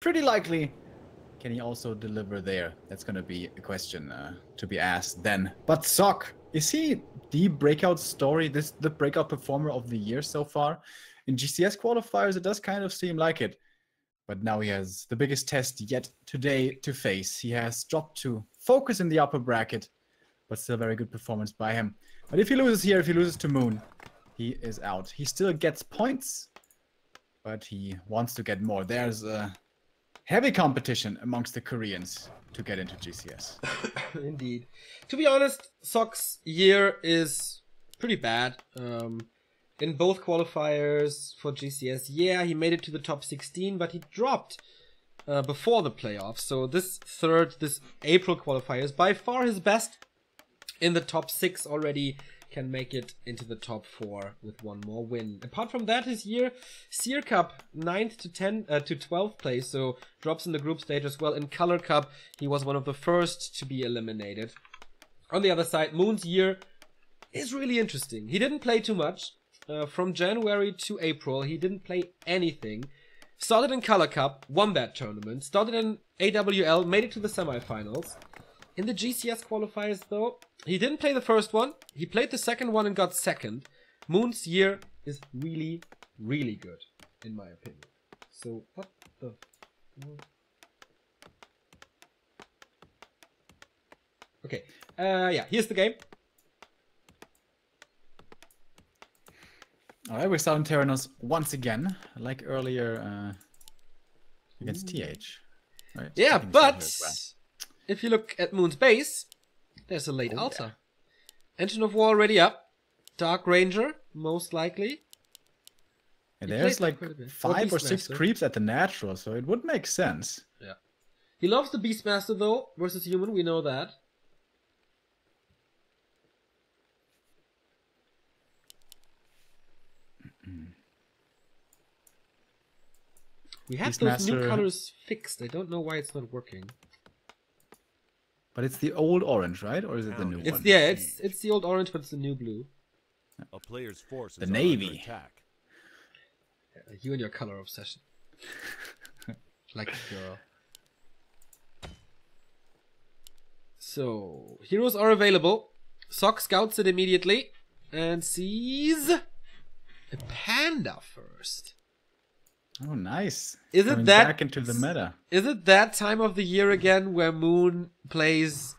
pretty likely. Can he also deliver there? That's going to be a question to be asked then. But Sock, is he the breakout story, the breakout performer of the year so far? In GCS qualifiers, it does kind of seem like it. But now he has the biggest test yet today to face. He has dropped to focus in the upper bracket, but still very good performance by him. But if he loses here, if he loses to Moon, he is out. He still gets points, but he wants to get more. There's a heavy competition amongst the Koreans to get into GCS. Indeed. To be honest, Sock's year is pretty bad. In both qualifiers for GCS, yeah, he made it to the top 16, but he dropped before the playoffs. So this April qualifier is by far his best. In the top 6 already, can make it into the top 4 with one more win. Apart from that, his year, Seer Cup 9th to 12th place, so drops in the group stage as well. In Color Cup, he was one of the first to be eliminated. On the other side, Moon's year is really interesting. He didn't play too much. From January to April, he didn't play anything. Started in Color Cup, won that tournament. Started in AWL, made it to the semifinals. In the GCS qualifiers, though, he didn't play the first one. He played the second one and got second. Moon's year is really, really good, in my opinion. So, what the... Okay, yeah, here's the game. Alright, we're starting Terranos once again, like earlier against TH. Right? Yeah, but if you look at Moon's base, there's a late altar. Yeah. Engine of War already up. Dark Ranger, most likely. And there's like 5 or 6 creeps at the natural, so it would make sense. Yeah. He loves the Beastmaster though, versus human, we know that. We had those new colors fixed. I don't know why it's not working. But it's the old orange, right? Or is it the new one? Yeah, it's the old orange, but it's the new blue. A player's force the navy. Attack. Yeah, you and your color obsession. Like a girl. So, heroes are available. Sock scouts it immediately and sees a panda first. Oh, nice. Is it that back into the meta? Is it that time of the year again where Moon plays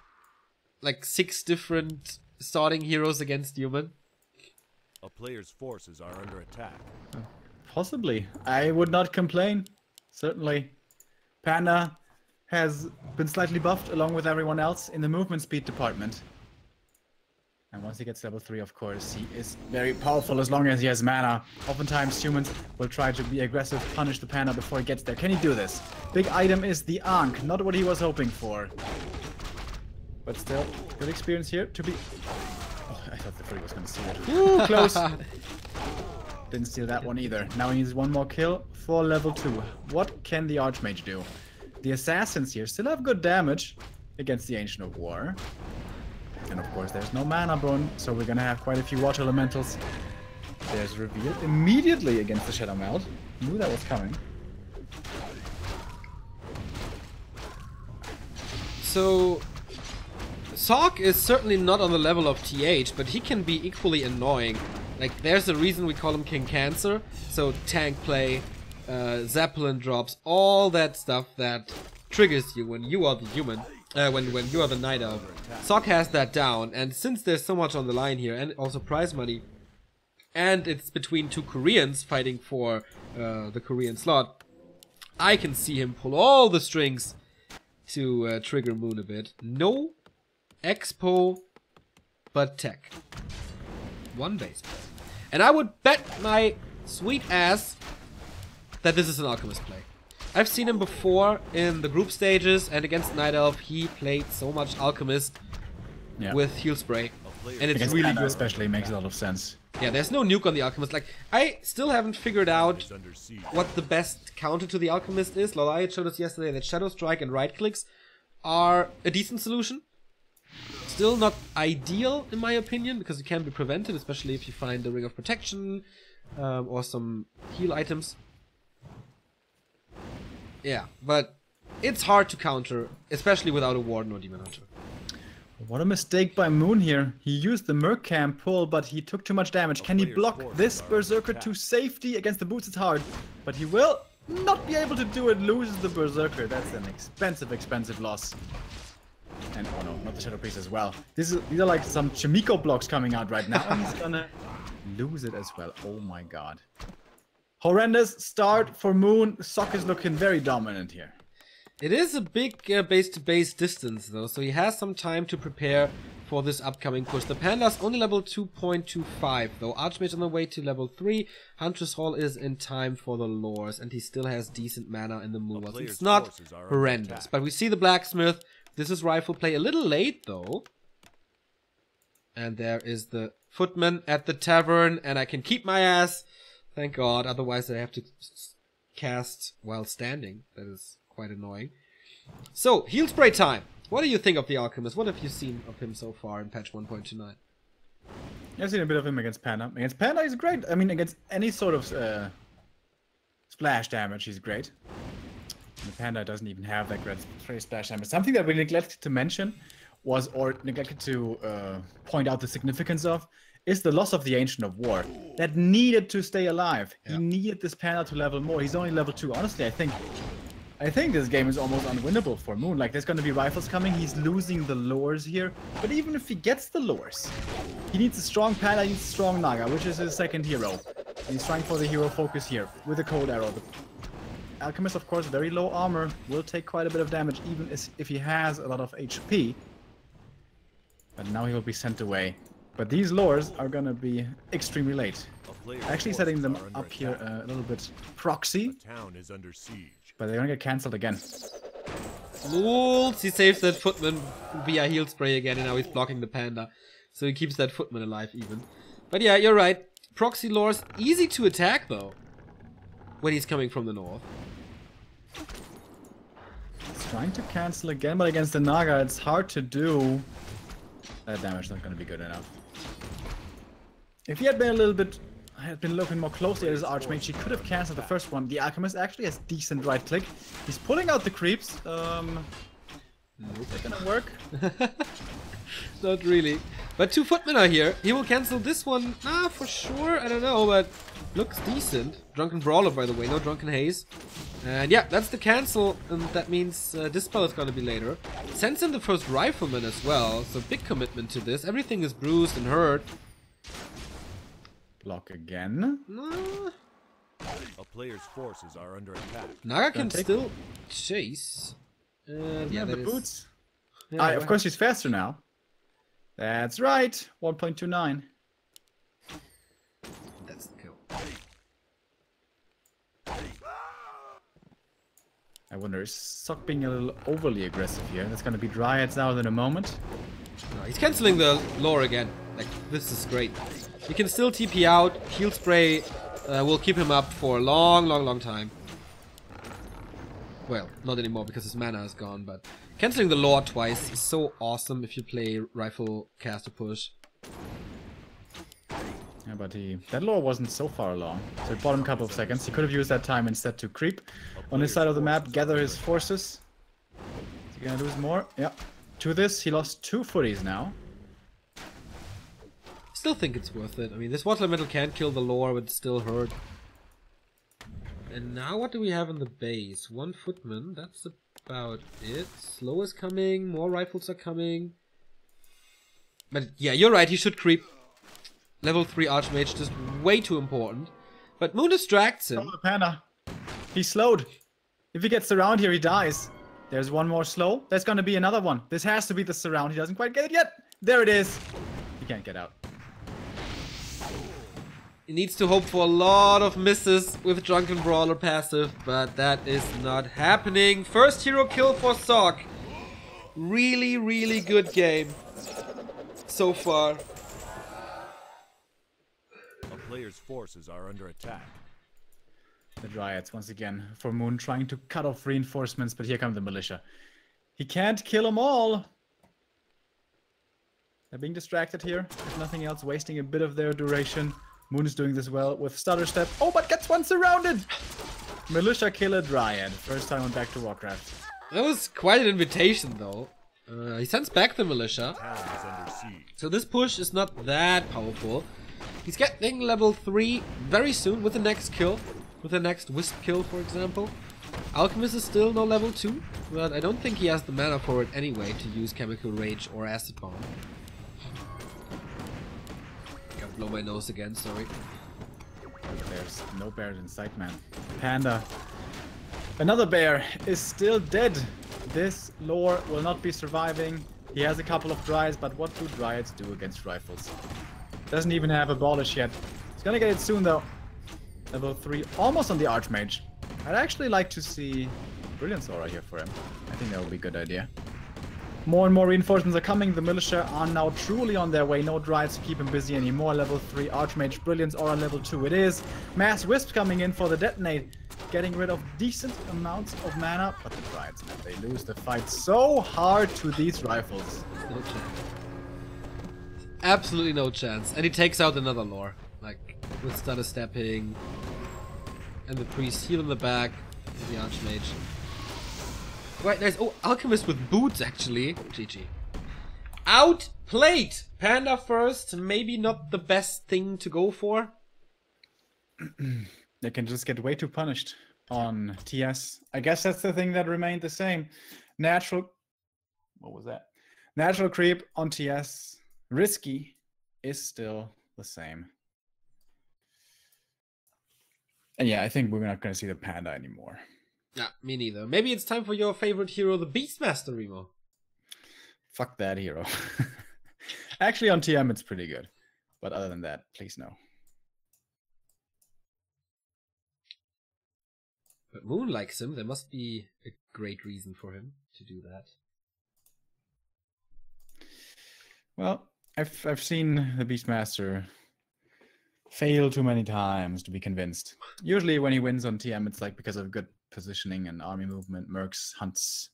like 6 different starting heroes against human? A player's forces are under attack. Possibly. I would not complain. Certainly. Panda has been slightly buffed along with everyone else in the movement speed department. And once he gets level 3, of course, he is very powerful as long as he has mana. Oftentimes, humans will try to be aggressive, punish the Panda before he gets there. Can he do this? Big item is the Ankh, not what he was hoping for. But still, good experience here to be... Oh, I thought the Free was going to steal it. Ooh, close! Didn't steal that one either. Now he needs one more kill for level 2. What can the Archmage do? The Assassins here still have good damage against the Ancient of War. And of course there's no mana burn, so we're gonna have quite a few water elementals. There's reveal immediately against the Shadow Meld. Knew that was coming. So Sock is certainly not on the level of TH, but he can be equally annoying. Like, there's a reason we call him King Cancer. So tank play, Zeppelin drops, all that stuff that triggers you when you are the human. When you are the Night Elf. Sock has that down, and since there's so much on the line here, and also prize money, and it's between 2 Koreans fighting for the Korean slot, I can see him pull all the strings to trigger Moon a bit. No Expo, but tech. 1 base. And I would bet my sweet ass that this is an Alchemist play. I've seen him before in the group stages, and against Night Elf, he played so much Alchemist with Heal Spray. And it's against really Panda good. Especially makes a lot of sense. Yeah, there's no nuke on the Alchemist. Like, I still haven't figured out what the best counter to the Alchemist is. Loliot showed us yesterday that Shadow Strike and right clicks are a decent solution. Still not ideal, in my opinion, because it can be prevented, especially if you find the Ring of Protection or some heal items. Yeah, but it's hard to counter, especially without a Warden or Demon Hunter. What a mistake by Moon here. He used the Merc Cam pull, but he took too much damage. Can he block this Berserker to safety against the boots? It's hard, but he will not be able to do it. Loses the Berserker. That's an expensive loss. And oh no, not the Shadow Priest as well. These are like some Chimiko blocks coming out right now, and he's gonna lose it as well. Oh my god. Horrendous start for Moon. Sok is looking very dominant here. It is a big base-to-base distance, though, so he has some time to prepare for this upcoming push. The Panda's only level 2.25, though. Archmage on the way to level 3. Huntress Hall is in time for the lores, and he still has decent mana in the Moonwalls. It's not horrendous, but we see the Blacksmith. This is rifle play a little late, though. And there is the Footman at the tavern, and I can keep my ass. Thank God, otherwise I have to cast while standing. That is quite annoying. So, heal spray time. What do you think of the Alchemist? What have you seen of him so far in patch 1.29? I've seen a bit of him against Panda. Against Panda, he's great. I mean, against any sort of splash damage, he's great. And the Panda doesn't even have that great splash damage. Something that we neglected to mention was, or neglected to point out the significance of, is the loss of the Ancient of War. That needed to stay alive. Yeah. He needed this Panda to level more. He's only level 2. Honestly, I think this game is almost unwinnable for Moon. Like, there's going to be rifles coming. He's losing the lures here. But even if he gets the lures, he needs a strong Panda, he needs a strong Naga, which is his second hero. And he's trying for the hero focus here with a Cold Arrow. The Alchemist, of course, very low armor, will take quite a bit of damage, even if he has a lot of HP. But now he will be sent away. But these lures are going to be extremely late. Actually setting them up here a little bit proxy. The town is under siege. But they're gonna get cancelled again. Lulz, he saves that Footman via heal spray again, and now he's blocking the Panda. So he keeps that Footman alive even. But yeah, you're right. Proxy lores, easy to attack though. When he's coming from the north. He's trying to cancel again, but against the Naga it's hard to do. That damage is not gonna be good enough. If he had been looking more closely at his Archmage, he could have cancelled the first one. The Alchemist actually has decent right click. He's pulling out the creeps. Nope. Is that gonna work? Not really. But 2 Footmen are here. He will cancel this one. For sure. I don't know, but looks decent. Drunken Brawler, by the way. No Drunken Haze. And yeah, that's the cancel. And that means Dispel is gonna be later. Sends in the first Rifleman as well. So big commitment to this. Everything is bruised and hurt. Block again. A player's forces are under attack. Naga can still chase. Yeah, the boots. Yeah, of course, he's faster now. That's right. 1.29. That's the kill. I wonder, is Sok being a little overly aggressive here? That's going to be Dryads out in a moment. No, he's canceling the lore again. Like, this is great. He can still TP out. Heal spray will keep him up for a long time. Well, not anymore because his mana is gone, but canceling the lore twice is so awesome if you play rifle caster push. Yeah, but that lore wasn't so far along, so it bought him a couple of seconds. He could have used that time instead to creep on his side of the map, gather his forces. Is he gonna lose more? Yeah. To this, he lost 2 footies now. Still think it's worth it. I mean, this water metal can't kill the lore, but it still hurt. And now what do we have in the base? 1 Footman, that's about it. Slow is coming, more rifles are coming. But yeah, you're right, he should creep. Level 3 Archmage, just way too important. But Moon distracts him. Oh, the Panda. He's slowed. If he gets around here, he dies. There's one more slow. There's gonna be another one. This has to be the surround. He doesn't quite get it yet. There it is. He can't get out. He needs to hope for a lot of misses with Drunken Brawler passive, but that is not happening. First hero kill for Sok. Really good game so far. A player's forces are under attack. The Dryads, once again, for Moon trying to cut off reinforcements, but here come the Militia. He can't kill them all. They're being distracted here, if nothing else, wasting a bit of their duration. Moon is doing this well with Stutter Step. Oh, but gets one surrounded! Militia Killer Dryad. First time on Back to Warcraft. That was quite an invitation, though. He sends back the militia. Town is under siege. So this push is not that powerful. He's getting level 3 very soon with the next kill. With the next Wisp kill, for example. Alchemist is still no level 2, but I don't think he has the mana for it anyway to use Chemical Rage or Acid Bomb. Gotta blow my nose again, sorry. There's no bears in sight, man. Panda. Another bear is still dead. This lore will not be surviving. He has a couple of Dryads, but what do Dryads do against rifles? Doesn't even have Abolish yet. He's gonna get it soon, though. Level 3, almost on the Archmage. I'd actually like to see Brilliance Aura here for him. I think that would be a good idea. More and more reinforcements are coming. The militia are now truly on their way. No Dryads to keep him busy anymore. Level 3 Archmage, Brilliance Aura level 2 it is. Mass Wisp coming in for the Detonate. Getting rid of decent amounts of mana. But the Dryads, man, they lose the fight so hard to these rifles. No chance. Absolutely no chance. And he takes out another lore. Like, with stutter stepping. And the priest heal in the back. And the Archmage. Quite nice. Oh, Alchemist with boots, actually. GG. Outplayed! Panda first, maybe not the best thing to go for. They can just get way too punished on TS. I guess that's the thing that remained the same. Natural... What was that? Natural creep on TS. Risky is still the same. And yeah, I think we're not going to see the Panda anymore. Yeah, me neither. Maybe it's time for your favorite hero, the Beastmaster, Remo. Fuck that hero. Actually, on TM, it's pretty good. But other than that, please no. But Moon likes him. There must be a great reason for him to do that. Well, I've seen the Beastmaster fail too many times to be convinced. Usually when he wins on TM, it's like because of good positioning and army movement, mercs, hunts.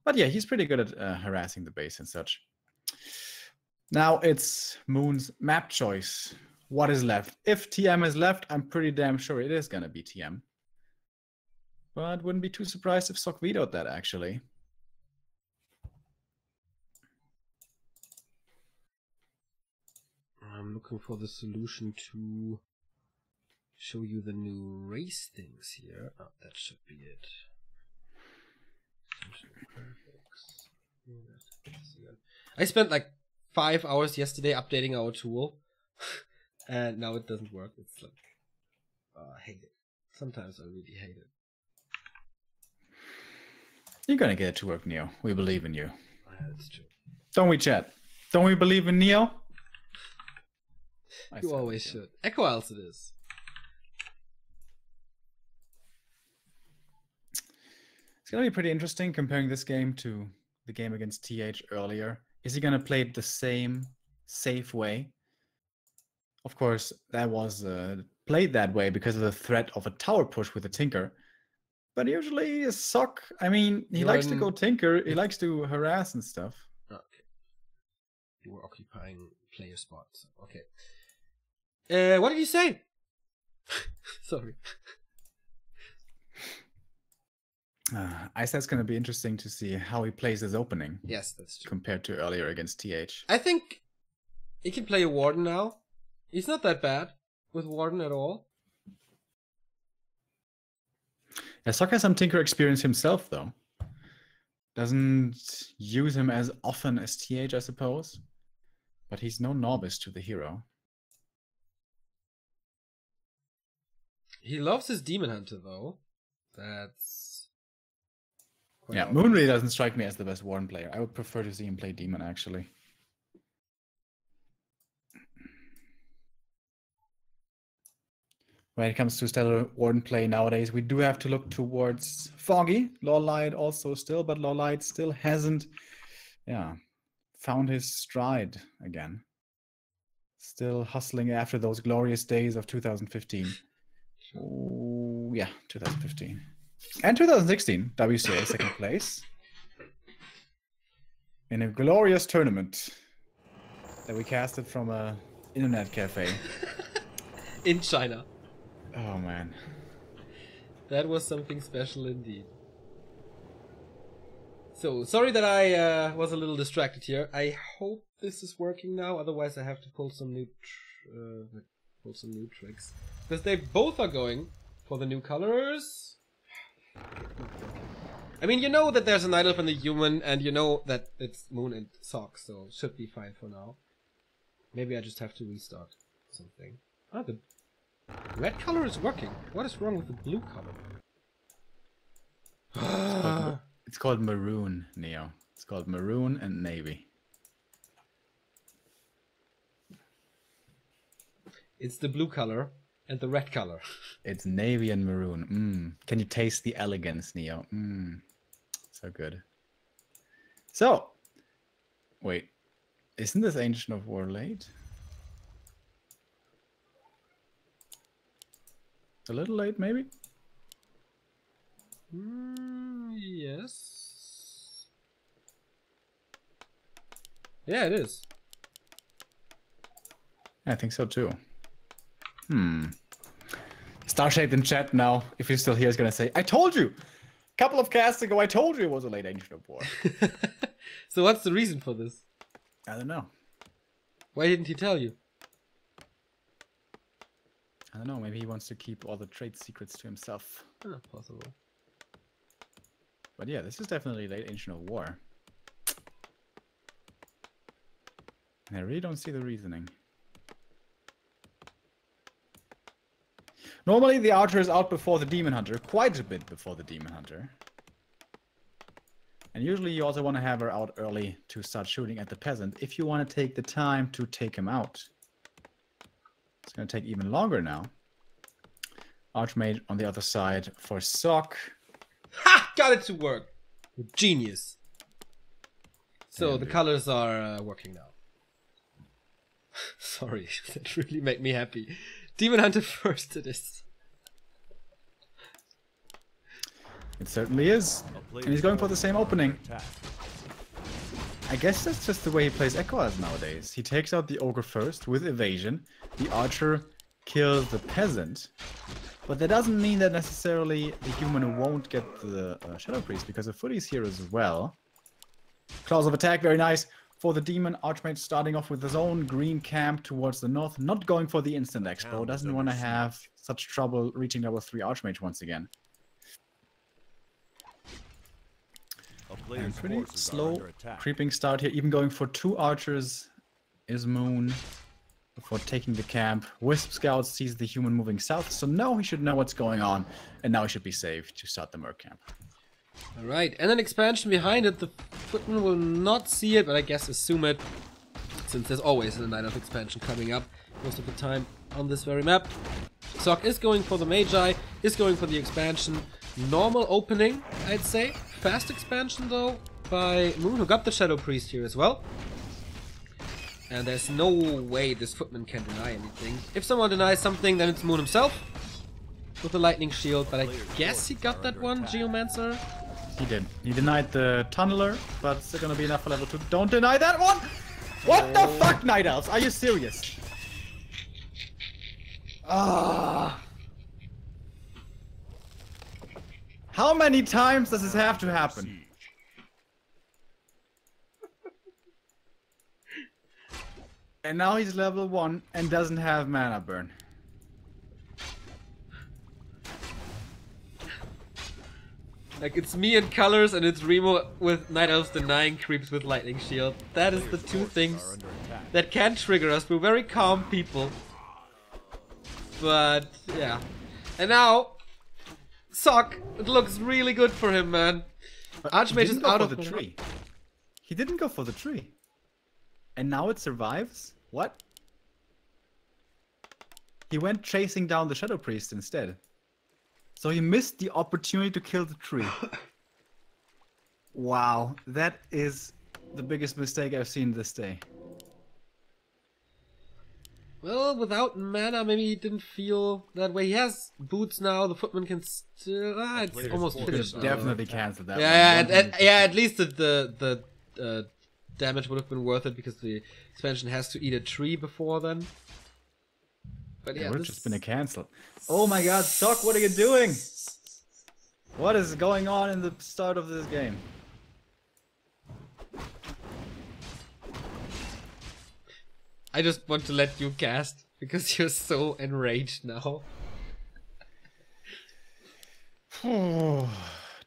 But yeah, he's pretty good at harassing the base and such. Now it's Moon's map choice. What is left? If TM is left, I'm pretty damn sure it is going to be TM. But wouldn't be too surprised if Sok vetoed that, actually. I'm looking for the solution to show you the new race things here. Oh, that should be it. I spent like 5 hours yesterday updating our tool, and now it doesn't work. It's like, I hate it. Sometimes I really hate it. You're gonna get it to work, Neo. We believe in you. That's true. Don't we, chat? Don't we believe in Neo? You always should. Echo Isles it is. It's gonna be pretty interesting comparing this game to the game against TH earlier. Is he gonna play it the same safe way? Of course, that was played that way because of the threat of a tower push with a Tinker. But usually a Sok, I mean, he likes to go Tinker, he likes to harass and stuff. Okay. You were occupying player spots. Okay. What did you say? Sorry. I said it's going to be interesting to see how he plays his opening. Yes, that's true. Compared to earlier against TH. I think he can play a Warden now. He's not that bad with Warden at all. Yeah, Sok has some Tinker experience himself, though. Doesn't use him as often as TH, I suppose. But he's no novice to the hero. He loves his Demon Hunter, though. That's... Yeah, Moon really doesn't strike me as the best Warden player. I would prefer to see him play Demon, actually. When it comes to Stellar Warden play nowadays, we do have to look towards Foggy. Lawlight also still, but Lawlight still hasn't found his stride again. Still hustling after those glorious days of 2015. Oh, yeah, 2015. And 2016, WCA second place. In a glorious tournament that we casted from a internet cafe. In China. Oh, man. That was something special indeed. So, sorry that I was a little distracted here. I hope this is working now, otherwise I have to pull some new tricks. Because they both are going for the new colors. I mean, you know that there's a Night Elf and a human, and you know that it's Moon and Sock, so should be fine for now. Maybe I just have to restart something. Ah, the red color is working. What is wrong with the blue color? It's called maroon, Neo. It's called maroon and navy. It's the blue color and the red color. It's navy and maroon. Can you taste the elegance, Neo? So good. So, wait. Isn't this Ancient of War late? A little late, maybe? Yes. Yeah, it is. I think so too. Starshade in chat now, if he's still here, is gonna say, I told you! A couple of casts ago, I told you it was a late Ancient of War. So what's the reason for this? I don't know. Why didn't he tell you? I don't know, maybe he wants to keep all the trade secrets to himself. Oh, possible. But yeah, this is definitely late Ancient of War. And I really don't see the reasoning. Normally the Archer is out before the Demon Hunter, quite a bit before the Demon Hunter. And usually you also want to have her out early to start shooting at the Peasant if you want to take the time to take him out. It's going to take even longer now. Archmage on the other side for Sock. Ha! Got it to work! Genius! So the colors are working now. Sorry, that really made me happy. Demon Hunter first it is. It certainly is. And he's going for the same opening. I guess that's just the way he plays Echoes nowadays. He takes out the Ogre first with evasion. The Archer kills the Peasant. But that doesn't mean that necessarily the human won't get the Shadow Priest, because the Footy's here as well. Claws of attack, very nice. For the Demon, Archmage starting off with his own green camp towards the north. Not going for the instant expo. Doesn't want to have such trouble reaching level 3 Archmage once again. And pretty slow creeping start here. Even going for 2 archers is Moon before taking the camp. Wisp Scout sees the human moving south, so now he should know what's going on, and now he should be safe to start the Merc camp. Alright, and an expansion behind it. The Footman will not see it, but I guess assume it, since there's always a Night Elf expansion coming up most of the time on this very map. Sock is going for the Magi, is going for the expansion. Normal opening, I'd say. Fast expansion though by Moon, who got the Shadow Priest here as well. And there's no way this Footman can deny anything. If someone denies something, then it's Moon himself with the Lightning Shield, but I guess he got that one, Geomancer. He did. He denied the Tunneler, but it's gonna be enough for level 2. Don't deny that one! What the fuck, Night Elves? Are you serious? Ah. How many times does this have to happen? And now he's level 1 and doesn't have mana burn. Like, it's me in colors and it's Remo with Night Elves denying creeps with Lightning Shield. That is the two things that can trigger us. We're very calm people. But, yeah. And now, Sock, it looks really good for him, man. Archmage is out of the tree. He didn't go for the tree. And now it survives? What? He went chasing down the Shadow Priest instead. So he missed the opportunity to kill the tree. Wow, that is the biggest mistake I've seen this day. Well, without mana, maybe he didn't feel that way. He has boots now. The Footman can still. It's almost finished. Definitely cancelled that. Yeah, at least the damage would have been worth it because the expansion has to eat a tree before then. But yeah, it would have just been a cancel. Oh my God, Sock, what are you doing? What is going on in the start of this game? I just want to let you cast because you're so enraged now.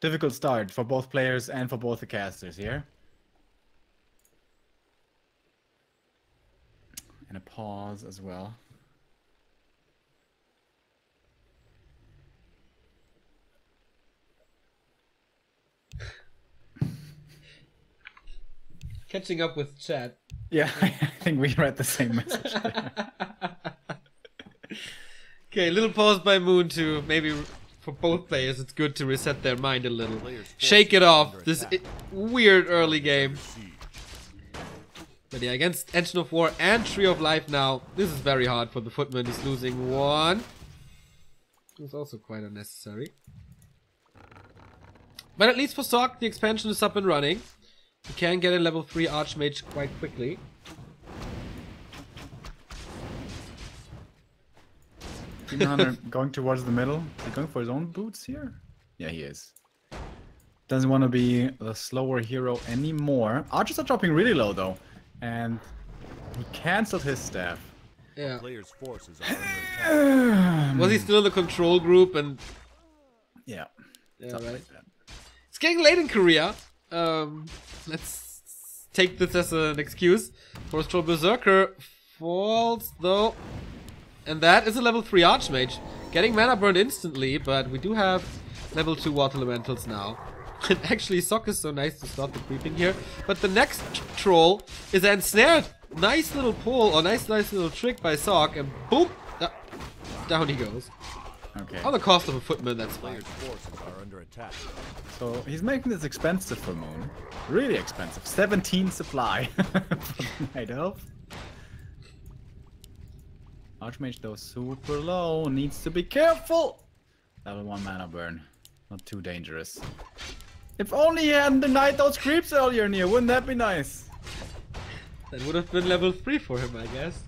Difficult start for both players and for both the casters here. And a pause as well. Catching up with chat. Yeah, I think we read the same message. Okay, little pause by Moon to maybe for both players. It's good to reset their mind a little. Shake it off. This weird early game. But yeah, against Engine of War and Tree of Life now, this is very hard for the Footman. He's losing one. It's also quite unnecessary. But at least for Sock, the expansion is up and running. You can get a level 3 Archmage quite quickly. Demon Hunter going towards the middle. Is he going for his own boots here? Yeah, he is. Doesn't want to be the slower hero anymore. Archers are dropping really low though. And he cancelled his staff. Yeah. Player's forces are under attack. Was he still in the control group and... Yeah. Yeah, Something right. like that. It's getting late in Korea. Let's take this as an excuse. Force Troll Berserker falls though. And that is a level 3 Archmage. Getting mana burned instantly, but we do have level 2 Water Elementals now. And actually, Sock is so nice to start the creeping here. But the next troll is ensnared. Nice little pull, or nice little trick by Sock, and boom! Down he goes. Okay. On the cost of a Footman, that's fine. Player's forces are under attack. So he's making this expensive for Moon. Really expensive. 17 supply for the Night Elf. Archmage though super low. Needs to be careful. Level 1 mana burn. Not too dangerous. If only he hadn't denied those creeps earlier, Neo. Wouldn't that be nice? That would have been level 3 for him, I guess.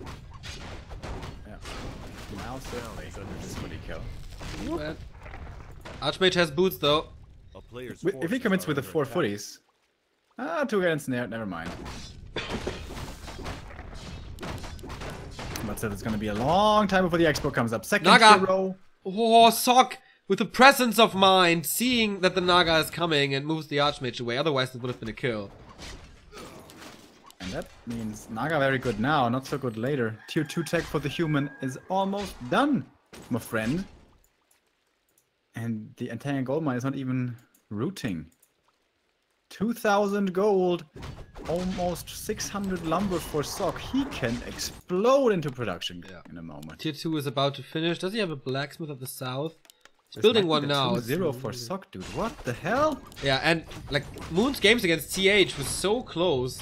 Yeah. Now certainly. This is what he killed. But Archmage has boots though. A player's If he forces commits are with the under 4 attack. footies. Ah, 2 get ensnared. Never mind. But still, it's gonna be a long time before the expo comes up. Second Naga! hero. Oh, Sock with the presence of mind, seeing that the Naga is coming and moves the Archmage away. Otherwise, it would have been a kill. And that means Naga very good now, not so good later. Tier 2 tech for the human is almost done, my friend. And the entire gold mine is not even rooting. 2,000 gold, almost 600 lumber for Sock. He can explode into production in a moment. Tier 2 is about to finish. Does he have a blacksmith at the south? He's This building might be one the now. 2-0 for Sock, dude. What the hell? Yeah, and like Moon's games against TH was so close.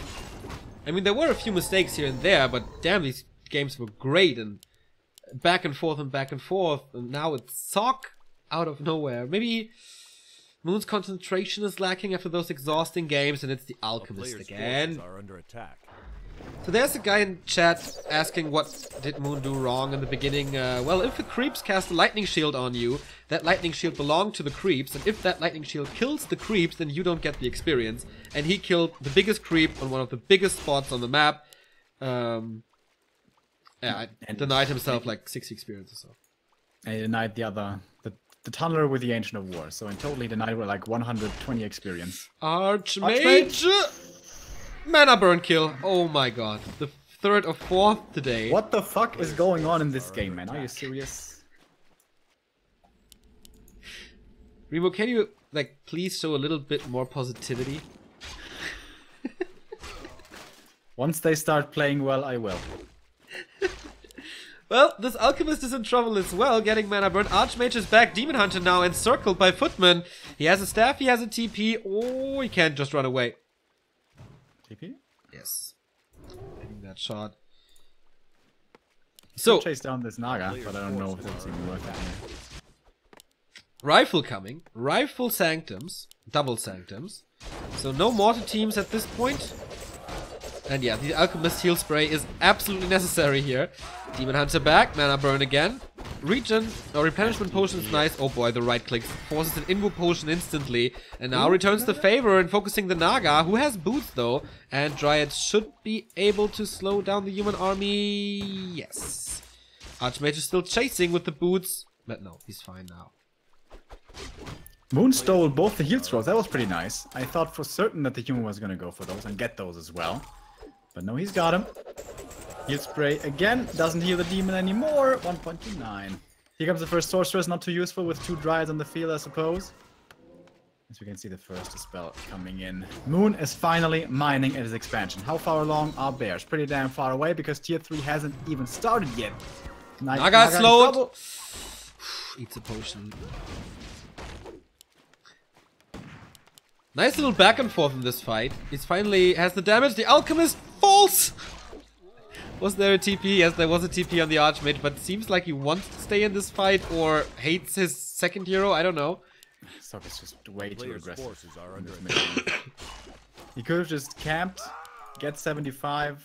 I mean, there were a few mistakes here and there, but damn, these games were great and back and forth and back and forth. And now it's Sock out of nowhere. Maybe Moon's concentration is lacking after those exhausting games, and it's the A Alchemist player's again. forces are under attack. So there's a guy in chat asking what did Moon do wrong in the beginning. Well, if the creeps cast a lightning shield on you, that lightning shield belonged to the creeps, and if that lightning shield kills the creeps, then you don't get the experience. And he killed the biggest creep on one of the biggest spots on the map. Yeah, and denied himself like 60 experience or so. And he denied the other, the tunneler with the Ancient of War. So in total he denied like 120 experience. Archmage! Mana burn kill. Oh my god. The third or fourth today. What the fuck is going on in this game, man? Are you serious? Remo, can you like please show a little bit more positivity? Once they start playing well, I will. Well, this Alchemist is in trouble as well, getting mana burn. Archmage is back, Demon Hunter now encircled by Footman. He has a staff, he has a TP. Oh, he can't just run away. TP? Yes. Getting that shot. So, Chase down this Naga, but I don't know if it's even worth that. Rifle coming. Rifle Sanctums. Double Sanctums. So no mortar teams at this point. And yeah, the Alchemist heal spray is absolutely necessary here. Demon Hunter back, mana burn again. regen or replenishment potion is nice. Oh boy, the right click forces an invo potion instantly. And now returns the favor and focusing the Naga, who has boots though. And Dryad should be able to slow down the human army. Yes. Archmage is still chasing with the boots. But no, he's fine now. Moon stole both the heal scrolls. That was pretty nice. I thought for certain that the human was going to go for those and get those as well. But no, he's got him. Heal spray again. Doesn't heal the demon anymore. 1.29. Here comes the first sorceress. Not too useful with 2 dryads on the field, I suppose. As we can see, the first spell coming in. Moon is finally mining at his expansion. How far along are bears? Pretty damn far away because tier 3 hasn't even started yet. Naga slowed. Eats a potion. Nice little back and forth in this fight. He's finally has the damage. The alchemist falls. Was there a TP? Yes, there was a TP on the Archmage, but it seems like he wants to stay in this fight or hates his second hero. I don't know. Sok is just way too Players' aggressive. forces are under He could have just camped, get 75,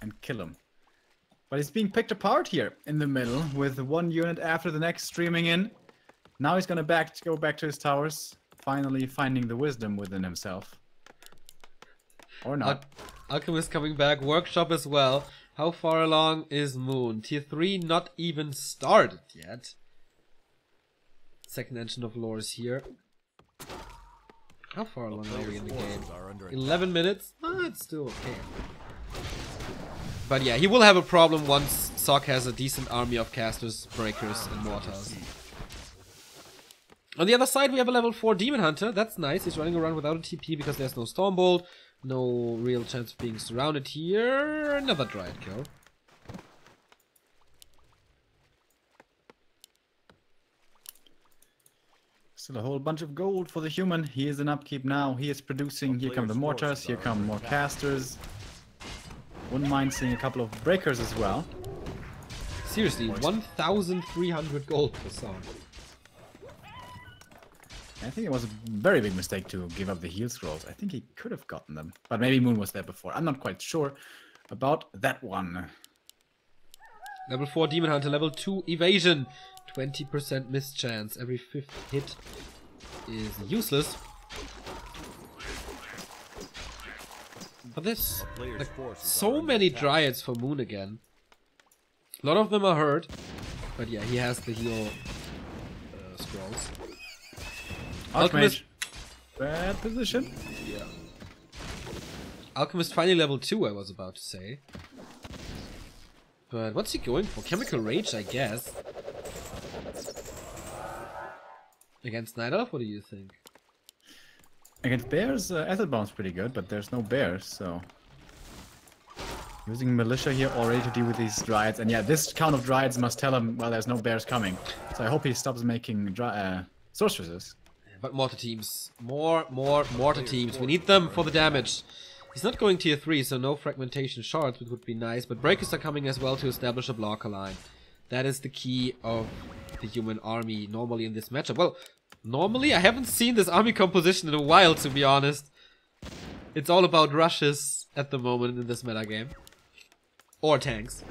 and kill him. But he's being picked apart here in the middle with 1 unit after the next streaming in. Now he's gonna go back to his towers, finally finding the wisdom within himself. Or not. Alchemist coming back, workshop as well. How far along is Moon? Tier 3 not even started yet. Second engine of lore is here. How far along are we in the game? 11 minutes? It's still okay. But yeah, he will have a problem once Sok has a decent army of casters, breakers, and mortars. On the other side, we have a level 4 Demon Hunter. That's nice. He's running around without a TP because there's no Stormbolt. No real chance of being surrounded here. Another Dryad kill. Still a whole bunch of gold for the human. He is in upkeep now. He is producing. Here come the mortars. Here come more casters. Wouldn't mind seeing a couple of breakers as well. Seriously, 1,300 gold per song. I think it was a very big mistake to give up the heal scrolls. I think he could have gotten them. But maybe Moon was there before. I'm not quite sure about that one. Level 4 Demon Hunter, level 2 Evasion. 20% miss chance. Every 5th hit is useless. But there's like, so many Dryads for Moon again. A lot of them are hurt. But yeah, he has the heal scrolls. Alchemist. Bad position. Yeah. Alchemist finally level 2, I was about to say. But what's he going for? Chemical Rage, I guess. Against Night Elf, what do you think? Against bears, Ethelbound's pretty good, but there's no bears, so... Using Militia here already to deal with these Dryads. And yeah, this count of Dryads must tell him, well, there's no bears coming. So I hope he stops making sorceresses. But mortar teams. More mortar teams. We need them for the damage. He's not going tier 3, so no fragmentation shards, which would be nice. But breakers are coming as well to establish a blocker line. That is the key of the human army normally in this matchup. Well, normally I haven't seen this army composition in a while, to be honest. It's all about rushes at the moment in this metagame. Or tanks.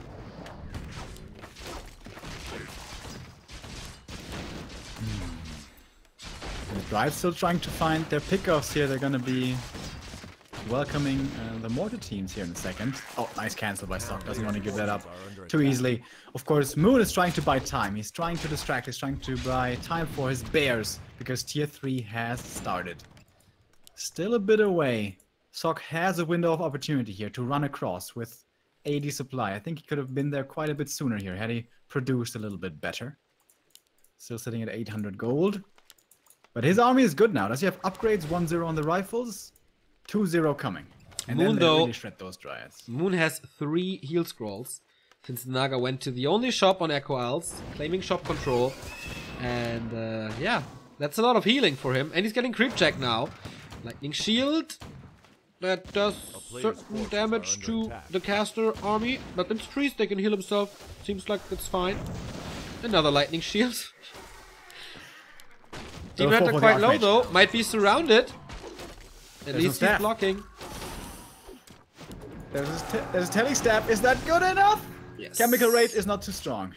The Drive's still trying to find their pickoffs here. They're gonna be welcoming the mortar teams here in a second. Oh, nice cancel by Sok. Doesn't want to give that up too easily. Of course, Moon is trying to buy time. He's trying to distract. He's trying to buy time for his bears because tier 3 has started. Still a bit away. Sok has a window of opportunity here to run across with 80 supply. I think he could have been there quite a bit sooner here had he produced a little bit better. Still sitting at 800 gold. But his army is good now. Does he have upgrades? 1-0 on the rifles, 2-0 coming. And Moon, then they though, really shred those Dryads. Moon has 3 heal scrolls. Since Naga went to the only shop on Echo Isles, claiming shop control. And yeah, that's a lot of healing for him. And he's getting creep check now. Lightning shield. That does certain damage to the caster army. But it's priest, they can heal himself. Seems like it's fine. Another lightning shield. Demon Hunter quite low though. Might be surrounded. At least he's blocking. There's a telly stab. Is that good enough? Yes. Chemical rate is not too strong.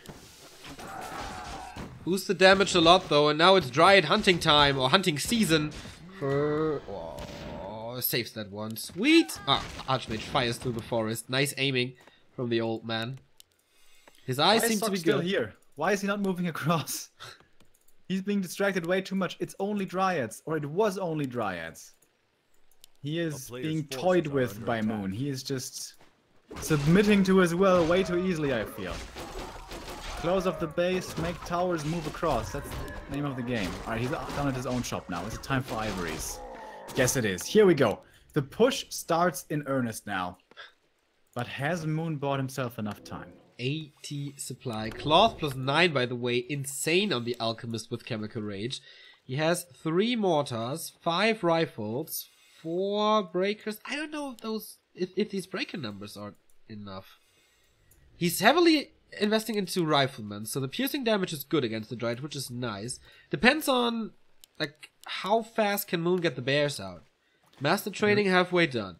Boosts the damage a lot though, and now it's Dryad hunting time, or hunting season for... Oh, saves that one. Sweet! Ah, Archmage fires through the forest. Nice aiming from the old man. His eyes seem to be still good. Here? Why is he not moving across? He's being distracted way too much. It's only Dryads, or it was only Dryads. He is being toyed with by Moon. He is just submitting to his will way too easily, I feel. Close off the base, make towers move across. That's the name of the game. Alright, he's down at his own shop now. Is it time for ivories? Yes, it is. Here we go. The push starts in earnest now. But has Moon bought himself enough time? 80 supply. Cloth plus 9, by the way. Insane on the Alchemist with Chemical Rage. He has 3 mortars, 5 rifles, 4 breakers. I don't know if those... If these breaker numbers are enough. He's heavily investing into riflemen, so the piercing damage is good against the Dryad, which is nice. Depends on, like, how fast can Moon get the bears out. Master training halfway done.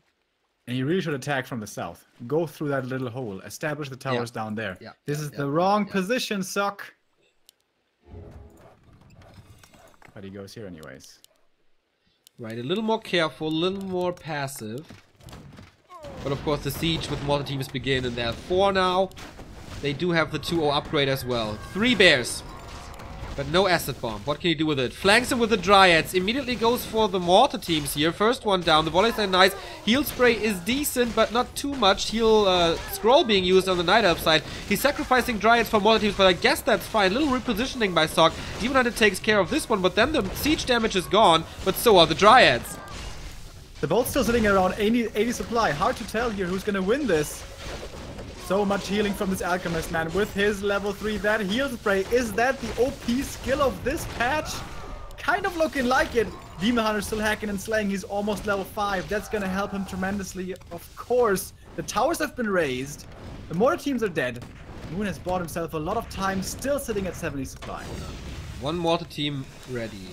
And you really should attack from the south. Go through that little hole. Establish the towers down there. Yeah. This is the wrong position, Sock. But he goes here anyways. Right, a little more careful, a little more passive. But of course the siege with mortar teams begin, and there are 4 now. They do have the 2-0 upgrade as well. 3 bears. But no acid bomb. What can you do with it? Flanks him with the Dryads. Immediately goes for the mortar teams here. First one down. The volleys are nice. Heal spray is decent, but not too much. Heal scroll being used on the Night Elf side. He's sacrificing Dryads for mortar teams, but I guess that's fine. Little repositioning by Sock. Demon Hunter takes care of this one, but then the siege damage is gone, but so are the Dryads. The bolt's still sitting around 80 supply. Hard to tell here who's gonna win this. So much healing from this Alchemist, man. With his level 3, that heal spray. Is that the OP skill of this patch? Kind of looking like it. Demon Hunter still hacking and slaying. He's almost level 5. That's gonna help him tremendously, of course. The towers have been raised. The mortar teams are dead. Moon has bought himself a lot of time, still sitting at 70 supply. One mortar team ready.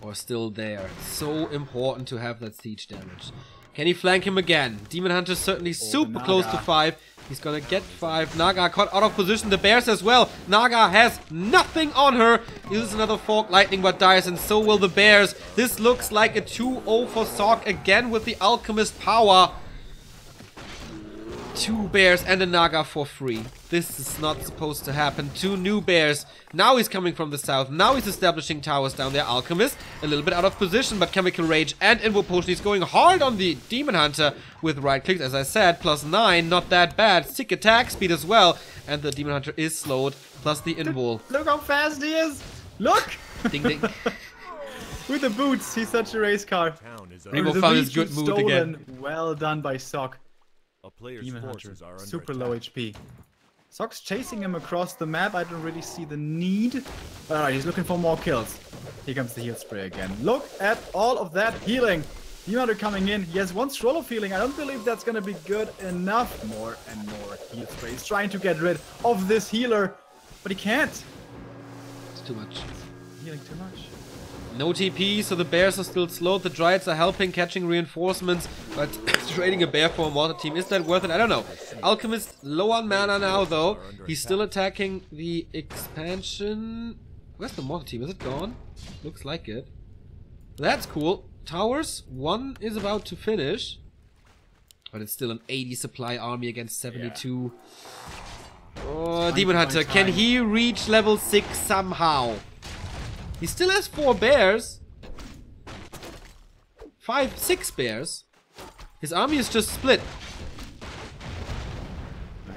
Or still there. So important to have that siege damage. Can he flank him again? Demon Hunter certainly super close to 5. He's gonna get 5. Naga caught out of position. The bears as well. Naga has nothing on her. Uses another Fork Lightning but dies, and so will the bears. This looks like a 2-0 for Sock again with the Alchemist power. 2 bears and a Naga for free. This is not supposed to happen. 2 new bears. Now he's coming from the south. Now he's establishing towers down there. Alchemist, a little bit out of position, but Chemical Rage and Invo Potion. He's going hard on the Demon Hunter with right clicks, as I said. Plus 9, not that bad. Sick attack speed as well. And the Demon Hunter is slowed. Plus the Invol. Look how fast he is! Look! Ding ding. With the boots, he's such a race car. Remo The found his Legion good mood stolen. again. Well done by Sock. A player's Demon Hunter, forces are under super attack. low HP. Sock's chasing him across the map. I don't really see the need. But alright, he's looking for more kills. Here comes the heal spray again. Look at all of that healing. Demon Hunter coming in. He has 1 scroll of healing. I don't believe that's gonna be good enough. More and more heal spray. He's trying to get rid of this healer, but he can't. It's too much. Healing too much. No TP, so the bears are still slowed. The Dryads are helping, catching reinforcements, but trading a bear for a mortar team, is that worth it? I don't know. Alchemist low on mana now, though. He's still attacking the expansion. Where's the mortar team? Is it gone? Looks like it. That's cool. Towers, 1 is about to finish. But it's still an 80 supply army against 72. Yeah. Oh, Demon Hunter, can he reach level 6 somehow? He still has 4 bears. 6 bears. His army is just split.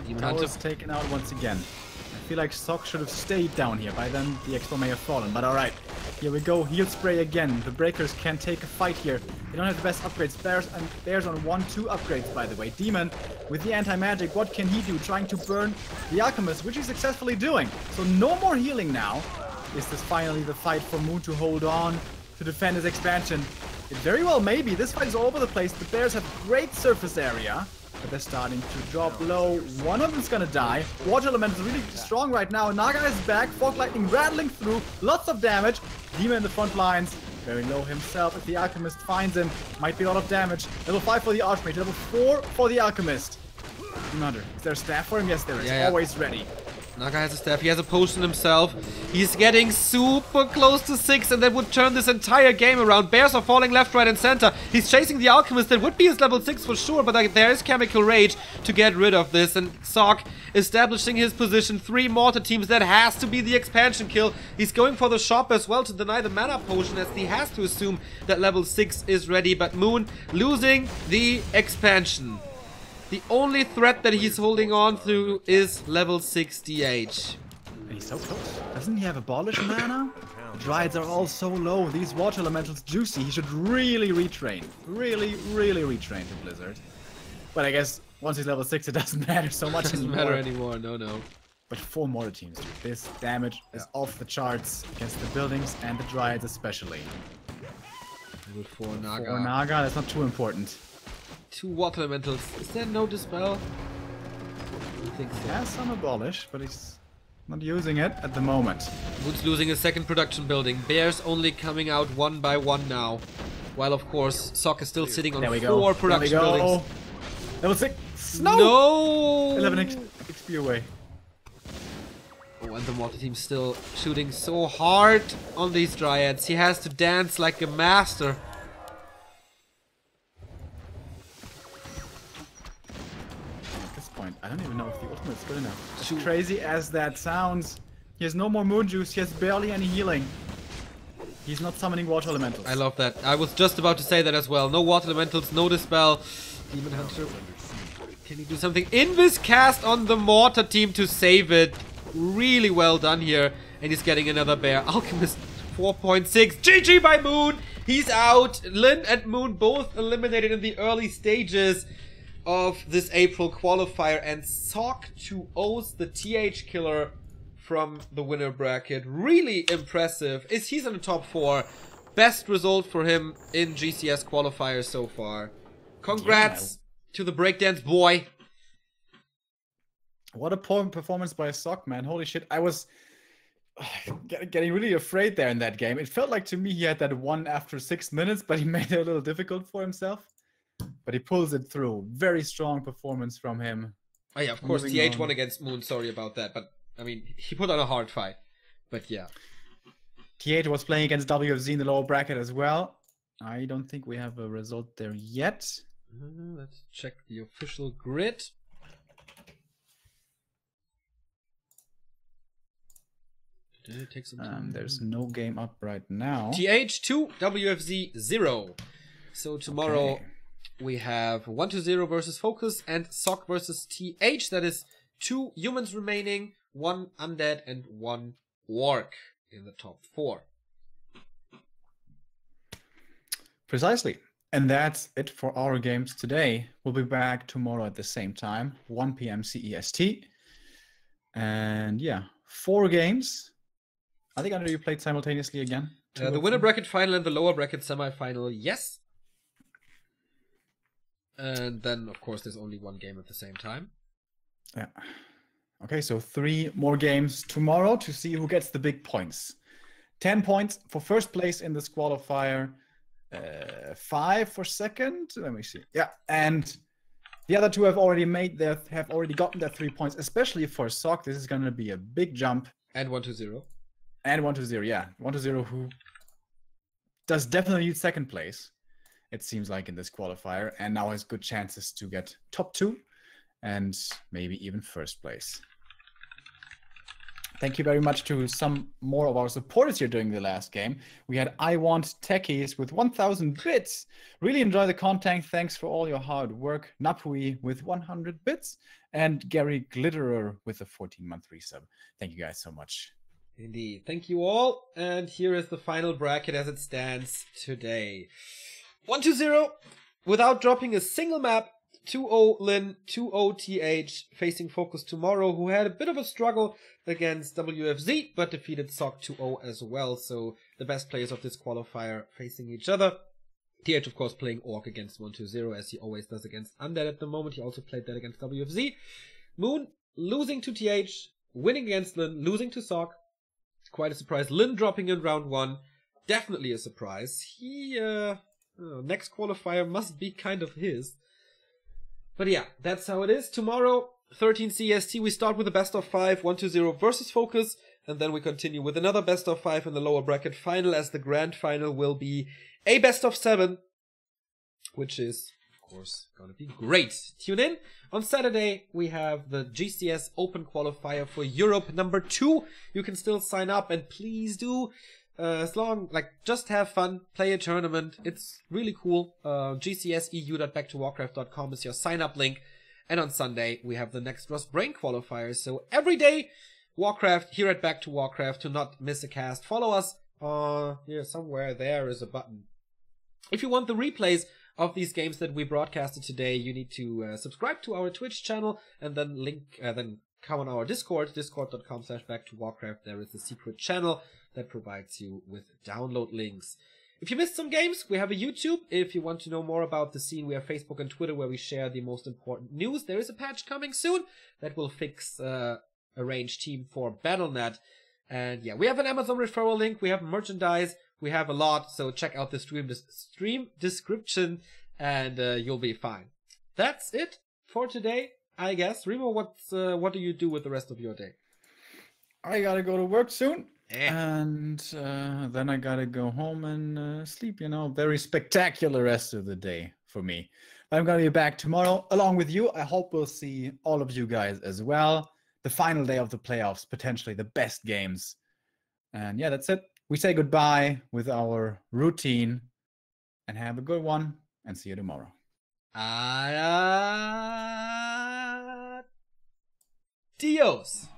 Demon Hunter Tower's taken out once again. I feel like Sock should have stayed down here. By then, the Expo may have fallen. But alright, here we go. Heal spray again. The Breakers can take a fight here. They don't have the best upgrades. Bears on 1-2 upgrades, by the way. Demon, with the anti-magic, what can he do? Trying to burn the Alchemist, which he's successfully doing. So no more healing now. Is this finally the fight for Moon to hold on, to defend his expansion? It very well may be. This fight is all over the place. The bears have great surface area, but they're starting to drop low. One of them's gonna die. Water element is really strong right now. Naga is back. Fork Lightning rattling through. Lots of damage. Demon in the front lines. Very low himself. If the Alchemist finds him, might be a lot of damage. Level 5 for the Archmage. Level 4 for the Alchemist. Demon Hunter. Is there a staff for him? Yes, there is. Yeah. Always ready. Naga has a staff, he has a potion himself. He's getting super close to 6 and that would turn this entire game around. Bears are falling left, right and center. He's chasing the Alchemist, that would be his level 6 for sure, but there is Chemical Rage to get rid of this. And Sock establishing his position, 3 mortar teams, that has to be the expansion kill. He's going for the shop as well to deny the mana potion, as he has to assume that level 6 is ready. But Moon losing the expansion. The only threat that he's holding on to is level 6 DH. And he's so close. Doesn't he have abolish mana? Dryads are all so low. These water elementals juicy. He should really retrain. Really retrain to Blizzard. But I guess once he's level 6 it doesn't matter so much Doesn't matter anymore, no. But 4 mortar teams, dude. This damage is off the charts against the buildings and the Dryads especially. Level 4 Naga. 4 Naga, that's not too important. 2 water elementals. Is there no dispel? I think so. He has some abolish, but he's not using it at the moment. Moon's losing his second production building. Bears only coming out one by one now. While of course Sock is still sitting on 4 production buildings. Level 6! No! 11 XP away. Oh, and the water team's still shooting so hard on these Dryads. He has to dance like a master. I don't even know if the ultimate is good enough. As crazy as that sounds, he has no more moon juice, he has barely any healing. He's not summoning water elementals. I love that. I was just about to say that as well. No water elementals, no dispel. Demon Hunter, can he do something? Invis cast on the mortar team to save it. Really well done here. And he's getting another bear. Alchemist 4.6. GG by Moon! He's out. Lin and Moon both eliminated in the early stages of this April qualifier, and Sock 2-0's the TH killer from the winner bracket. Really impressive. He's in the top 4. Best result for him in GCS qualifiers so far. Congrats to the breakdance boy. What a poor performance by Sock, man. Holy shit. I was getting really afraid there in that game. It felt like to me he had that one after 6 minutes, but he made it a little difficult for himself. But he pulls it through. Very strong performance from him. Oh yeah, of course, TH won against Moon. Sorry about that. But, I mean, he put on a hard fight. But yeah. TH was playing against WFZ in the lower bracket as well. I don't think we have a result there yet. Let's check the official grid. It takes some time. There's no game up right now. TH 2, WFZ 0. So tomorrow we have 1-0 versus Focus and Sock versus TH. That is 2 humans remaining, 1 undead and 1 warg in the top 4. Precisely. And that's it for our games today. We'll be back tomorrow at the same time, 1 p.m. CEST. And yeah, 4 games. I think I know you played simultaneously again. The winner bracket final and the lower bracket semi-final, yes. And then, of course, there's only 1 game at the same time. Yeah. Okay, so 3 more games tomorrow to see who gets the big points. 10 points for first place in this qualifier. 5 for second. Let me see. Yeah, and the other 2 have already gotten their 3 points. Especially for Sock, this is going to be a big jump. And 1-0. And 1-0, yeah. 1-0 who does definitely need second place, it seems like, in this qualifier, and now has good chances to get top 2 and maybe even first place. Thank you very much to some more of our supporters here during the last game. We had I Want Techies with 1,000 bits. Really enjoy the content. Thanks for all your hard work. Napui with 100 bits. And Gary Glitterer with a 14-month resub. Thank you guys so much. Indeed. Thank you all. And here is the final bracket as it stands today. 1-0 without dropping a single map. 2-0 Lin, 2-0 TH facing Focus tomorrow, who had a bit of a struggle against WFZ, but defeated Sock 2-0 as well. So the best players of this qualifier facing each other. TH, of course, playing Orc against 1-0, as he always does against Undead at the moment. He also played that against WFZ. Moon losing to TH, winning against Lin, losing to Sock. Quite a surprise. Lin dropping in round 1. Definitely a surprise. He, next qualifier must be kind of his. But yeah, that's how it is. Tomorrow, 13 CST, we start with a best of 5, 1-0 versus Focus, and then we continue with another best of 5 in the lower bracket final, as the grand final will be a best of 7, which is, of course, gonna be great. Tune in. On Saturday, we have the GCS Open Qualifier for Europe number 2. You can still sign up, and please do. Just have fun, play a tournament. It's really cool. GCSEU.backtowarcraft.com is your sign-up link. And on Sunday, we have the next Rust Brain qualifiers. So every day, Warcraft here at Back to Warcraft, to not miss a cast. Follow us. Here, somewhere there is a button. If you want the replays of these games that we broadcasted today, you need to subscribe to our Twitch channel and then come on our Discord, discord.com/backtowarcraft. There is a secret channel that provides you with download links. If you missed some games, we have a YouTube. If you want to know more about the scene, we have Facebook and Twitter where we share the most important news. There is a patch coming soon that will fix a range team for Battle.net. And yeah, we have an Amazon referral link. We have merchandise. We have a lot. So check out the stream description and you'll be fine. That's it for today, I guess. Remo, what do you do with the rest of your day? I gotta go to work soon. And then I gotta go home and sleep, very spectacular rest of the day for me. I'm gonna be back tomorrow along with you. I hope we'll see all of you guys as well. The final day of the playoffs, potentially the best games. And yeah, that's it. We say goodbye with our routine and have a good one and see you tomorrow. Adios.